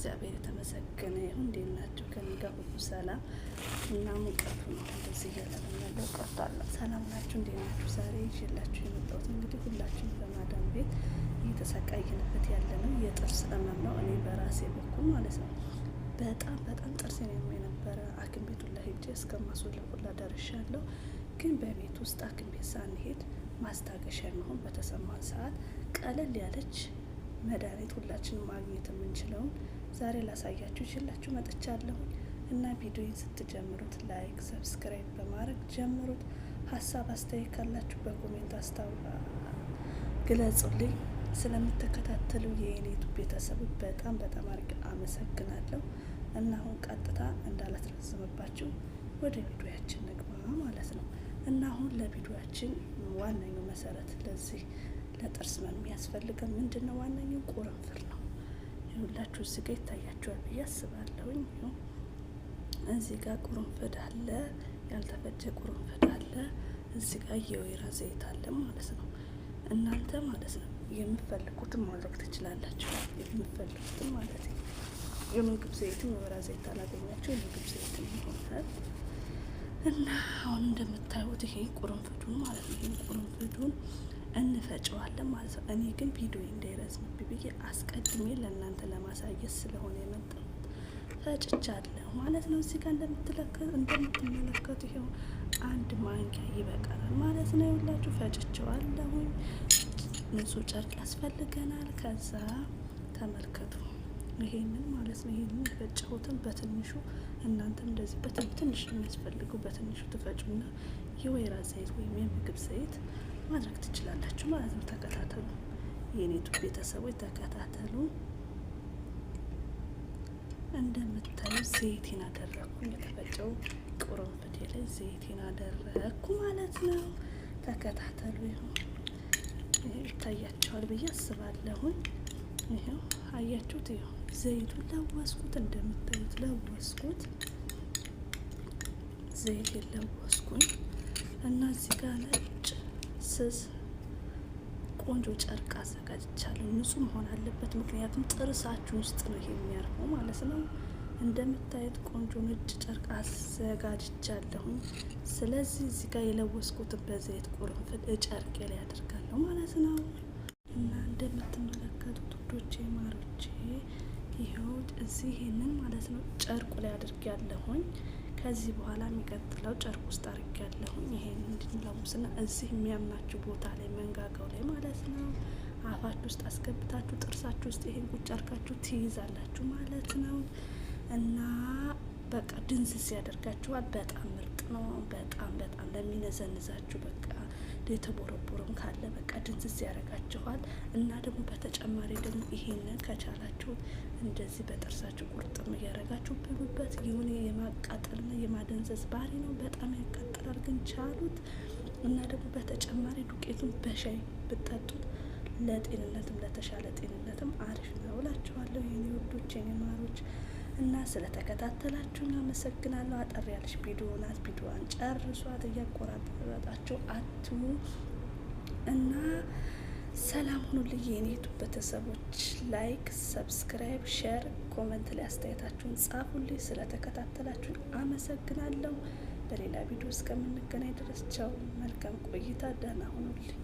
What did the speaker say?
እግዚአብሔር የተመሰገነ ይሁን። እንዴት ናችሁ? ከእኔ ጋር ሁሉ ሰላም እና ሙቀቱ ነው እንደዚህ እያለን ያለው ቀርቷል። ሰላም ናችሁ? እንዴት ናችሁ? ዛሬ ይዤላችሁ የመጣሁት እንግዲህ ሁላችንም በማዳም ቤት እየተሰቃየንበት ያለ ነው የጥርስ ህመም ነው። እኔ በራሴ በኩል ማለት ነው በጣም ጥርሴን ያመኝ ነበረ። ሐኪም ቤቱ ላይ ሄጄ እስከማስወለድ ሁላ ደርሻለሁ። ግን በቤት ውስጥ ሐኪም ቤት ሳንሄድ ማስታገሻ የሚሆን በተሰማን ሰዓት ቀለል ያለች መድኃኒት ሁላችንም ማግኘት የምንችለውን ዛሬ ላሳያችሁ ይችላችሁ መጥቻለሁ። እና ቪዲዮውን ስትጀምሩት ላይክ፣ ሰብስክራይብ በማድረግ ጀምሩት። ሀሳብ አስተያየት ካላችሁ በኮሜንት ግለጹልኝ። ስለምትከታተሉ የኔቱ ቤተሰቦች በጣም አድርጌ አመሰግናለሁ። እና አሁን ቀጥታ እንዳላስረዝምባችሁ ወደ ቪዲዮያችን ንግባ ማለት ነው። እና አሁን ለቪዲዮያችን ዋነኛው መሰረት ለዚህ ለጥርስ ህመም የሚያስፈልገን ምንድነው? ዋነኛው ቁርንፍር ነው። ይኸውላችሁ እዚህ ጋር ይታያችኋል ብዬ አስባለሁኝ። እዚህ ጋር ቁርንፍድ አለ፣ ያልተፈጨ ቁርንፍድ አለ፣ እዚህ ጋር የወይራ ዘይት አለ ማለት ነው። እናንተ ማለት ነው የምትፈልጉትን ማድረግ ትችላላችሁ። የምትፈልጉትን ማለት ነው። የምግብ ዘይትም የወይራ ዘይት አላገኛችሁ የምግብ ዘይትም ይሆናል። እና አሁን እንደምታዩት ይሄ ቁርንፍዱን ማለት ነው። ይሄ ቁርንፍዱን እንፈጨዋለን ማለት ነው። እኔ ግን ቪዲዮ እንዳይረዝምብኝ ብዬ አስቀድሜ ለእናንተ ለማሳየት ስለሆነ የመጣሁት ፈጭቻለሁ ማለት ነው። እዚህ ጋር እንደምትመለከቱ ይኸው አንድ ማንኪያ ይበቃናል ማለት ነው። ይኸውላችሁ ፈጭቼዋለሁኝ። ንጹህ ጨርቅ ያስፈልገናል። ከዛ ተመልከቱ ይሄንን ማለት ነው። ይሄንን የፈጨሁትን በትንሹ እናንተም እንደዚህ በትንሽ የሚያስፈልገው በትንሹ ትፈጩና የወይራ ዘይት ወይም የምግብ ዘይት ማድረግ ትችላላችሁ ማለት ነው። ተከታተሉ የኔቱ ቤተሰቦች ተከታተሉ። እንደምታዩ ዘይቴን አደረኩ። የተፈጨው ቁርንፍድ ላይ ዘይቴን አደረኩ ማለት ነው። ተከታተሉ። ይኸው ይታያችኋል ብዬ አስባለሁኝ። ይኸው አያችሁት? ይኸው ዘይቱን ለወስኩት። እንደምታዩት ለወስኩት፣ ዘይቴን ለወስኩኝ እና እዚህ ጋር ነጭ ስስ ቆንጆ ጨርቅ አዘጋጅቻለሁ። ንጹህ መሆን አለበት፣ ምክንያቱም ጥርሳችሁ ውስጥ ነው ይሄ የሚያርፈው ማለት ነው። እንደምታዩት ቆንጆ ነጭ ጨርቅ አዘጋጅቻለሁ። ስለዚህ እዚህ ጋር የለወስኩትን በዘይት ቁርንፍድ ጨርቄ ላይ አደርጋለሁ ማለት ነው። እና እንደምትመለከቱት ውዶቼ ማሮቼ ይኸው እዚህ ይሄንን ማለት ነው ጨርቁ ላይ አድርጌያለሁኝ። ከዚህ በኋላ የሚቀጥለው ጨርቅ ውስጥ አድርጌያለሁኝ። ይሄን እንድንለውስና እዚህ የሚያምናችሁ ቦታ ላይ መንጋጋው ላይ ማለት ነው አፋችሁ ውስጥ አስገብታችሁ ጥርሳችሁ ውስጥ ይሄን ቁጭ አርጋችሁ ትይዛላችሁ ማለት ነው። እና በቃ ድንዝዝ ያደርጋችኋል። በጣም ምርጥ ነው። በጣም ለሚነዘንዛችሁ በቃ የተቦረቦረም ካለ በቃ ድንዝዝ ያደርጋችኋል። እና ደግሞ በተጨማሪ ደግሞ ይሄንን ከቻላችሁ እንደዚህ በጥርሳችሁ ቁርጥም እያደረጋችሁ ብሉበት። የሆነ የማቃጠልና የማደንዘዝ ባህሪ ነው። በጣም ያቃጥላል፣ ግን ቻሉት። እና ደግሞ በተጨማሪ ዱቄቱን በሻይ ብጠጡት ለጤንነትም ለተሻለ ጤንነትም አሪፍ ነው እላችኋለሁ የኔ ውዶች የኔ ማሮች። እና ስለተከታተላችሁኝ አመሰግናለሁ። አጠር ያለች ቪዲዮ ናት። ቪዲዮዋን ጨርሷት፣ እያቆራረጣችሁ አትሙ። እና ሰላም ሁኑልኝ የኔ ዩቲዩብ ቤተሰቦች። ላይክ፣ ሰብስክራይብ፣ ሼር፣ ኮሜንት ላይ አስተያየታችሁን ጻፉልኝ። ስለተከታተላችሁኝ አመሰግናለሁ። በሌላ ቪዲዮ እስከምንገናኝ ድረስ ቻው። መልካም ቆይታ። ደህና ሁኑልኝ።